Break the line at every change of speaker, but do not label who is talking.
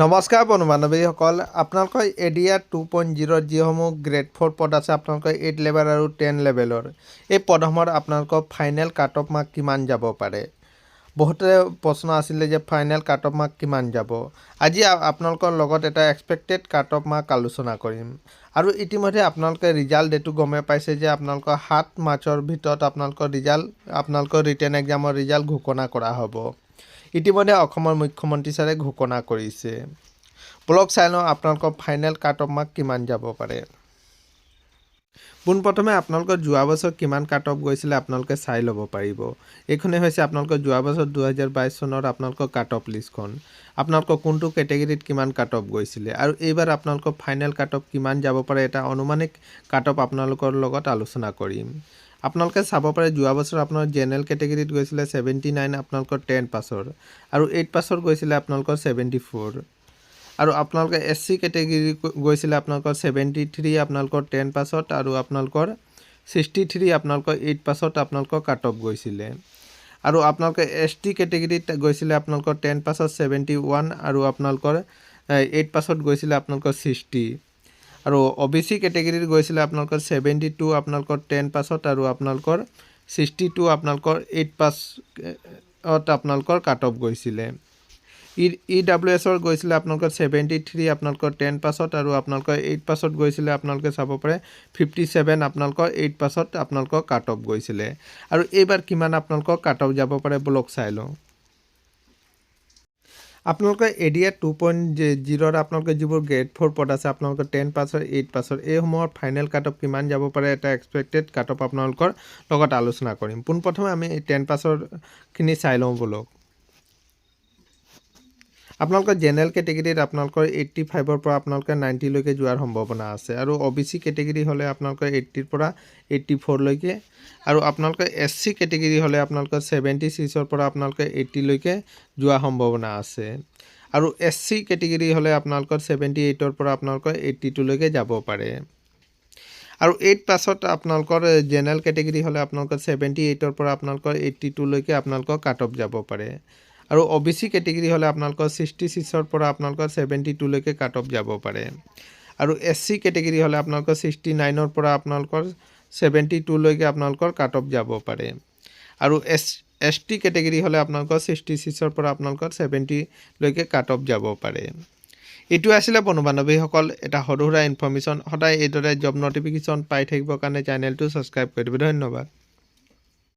নমস্কাৰ বন্ধু বান্ধৱীসকল, আপোনালোকৰ এডিয়া 2.0 যিসমূহ গ্ৰেড 4 পদ আছে আপোনালোকৰ 8 লেভেল আৰু 10 লেভেলৰ এই পদসমূহত আপোনালোকৰ ফাইনেল কাট অফ মাৰ্ক কিমান যাব পাৰে। বহুতে প্ৰশ্ন আছিলে যে ফাইনেল কাট অফ মাৰ্ক কিমান যাব। আজি আপোনালোকৰ লগত এটা এক্সপেক্টেড কাট অফ মাৰ্ক আলোচনা কৰিম। আৰু ইতিমধ্যে আপোনালোকে ৰিজাল্ট ডেটটো গমে পাইছে যে আপোনালোকৰ 7 মাৰ্চৰ ভিতৰত আপোনালোকৰ ৰিটেন এক্সামৰ ৰিজাল্ট ঘোষণা কৰা হ'ব। ইতিমধ্যে অসমৰ মুখ্যমন্ত্ৰী ছাৰে ঘোষণা কৰিছে। ব্লগ চাই লওঁ আপোনালোকৰ ফাইনেল কাট অফ মাৰ্ক কিমান যাব পাৰে। পোনপ্ৰথমে আপোনালোকৰ যোৱা বছৰ কিমান কাট অফ গৈছিলে আপোনালোকে চাই ল'ব পাৰিব। এইখনেই হৈছে আপোনালোকৰ যোৱা বছৰ 2022 চনৰ আপোনালোকৰ কাট অফ লিষ্টখন। আপোনালোকৰ কোনটো কেটেগৰীত কিমান কাট অফ গৈছিলে আৰু এইবাৰ আপোনালোকৰ ফাইনেল কাট অফ কিমান যাব পাৰে এটা অনুমানিক কাট অফ আপোনালোকৰ লগত আলোচনা কৰিম। আপোনালোকে চাব পাৰে যোৱা বছৰ আপোনাৰ জেনেৰেল কেটেগৰীত গৈছিলে 79 আপোনালোকৰ 10 পাছৰ আৰু 8 পাছৰ গৈছিলে আপোনালোকৰ 74 আৰু আপোনালোকে SC কেটেগৰী গৈছিলে আপোনালোকৰ 73 আপোনালোকৰ 10 পাছত আৰু আপোনালোকৰ 63 আপোনালোকৰ 8 পাছত আপোনালোকৰ কাট অফ গৈছিলে আৰু আপোনালোকে ST কেটেগৰীত গৈছিলে আপোনালোকৰ 10 পাছত 71 আৰু আপোনালোকৰ 8 পাছত গৈছিলে আপোনালোকৰ 60 আৰু OBC কেটেগৰীত গৈছিলে আপোনালোকৰ 72 আপোনালোকৰ 10 পাছত আৰু আপোনালোকৰ 62 আপোনালোকৰ 8 পাছত আপোনালোকৰ কাট অফ গৈছিলে। EWSৰ গৈছিলে আপোনালোকৰ 73 আপোনালোকৰ 10 পাছত আৰু আপোনালোকৰ 8 পাছত গৈছিলে আপোনালোকে চাব পাৰে 57 আপোনালোকৰ 8 পাছত আপোনালোকৰ কাট অফ গৈছিলে। আৰু এইবাৰ কিমান আপোনালোকৰ কাট অফ যাব পাৰে ব্লক চাই লওঁ। আপোনালোকৰ এডিয়া 2.0 আপোনালোকৰ যিবোৰ গ্ৰেড 4 পদ আছে আপোনালোকৰ 10 পাছৰ 8 পাছৰ এইসমূহৰ ফাইনেল কাট অফ কিমান যাব পাৰে এটা এক্সপেক্টেড কাট অফ আপোনালোকৰ লগত আলোচনা কৰিম। পোনপ্ৰথমে আমি 10 পাছৰখিনি চাই লওঁ ব্লক। আপোনালোকৰ জেনেৰেল কেটেগৰীত আপোনালোকৰ 85ৰ পৰা আপোনালোকে 90 লৈকে যোৱাৰ সম্ভাৱনা আছে আৰু OBC কেটেগৰী হ'লে আপোনালোকৰ 80ৰ পৰা 84 লৈকে আৰু আপোনালোকৰ SC কেটেগৰী হ'লে আপোনালোকৰ 76ৰ পৰা আপোনালোকে 80 লৈকে যোৱাৰ সম্ভাৱনা আছে আৰু SC কেটেগৰী হ'লে আপোনালোকৰ 78ৰ পৰা আপোনালোকৰ 82 লৈকে যাব পাৰে আৰু 8 পাছত আপোনালোকৰ জেনেৰেল কেটেগৰী হ'লে আপোনালোকৰ 78ৰ পৰা আপোনালোকৰ 82 লৈকে আপোনালোকৰ কাট অফ যাব পাৰে আৰু OBC কেটেগৰী হ'লে আপোনালোকৰ 66ৰ পৰা আপোনালোকৰ 72 লৈকে কাট অফ যাব পাৰে আৰু SC কেটেগৰী হ'লে আপোনালোকৰ 69ৰ পৰা আপোনালোকৰ 72 লৈকে আপোনালোকৰ কাট অফ যাব পাৰে আৰু ST কেটেগৰী হ'লে আপোনালোকৰ 66ৰ পৰা আপোনালোকৰ 70 লৈকে কাট অফ যাব পাৰে। এইটো আছিলে বন্ধু বান্ধৱীসকল এটা সৰু সুৰা ইনফৰমেশ্যন। সদায় এইদৰে জব নটিফিকেশ্যন পাই থাকিবৰ কাৰণে চেনেলটো ছাবস্ক্ৰাইব কৰি দিব। ধন্যবাদ।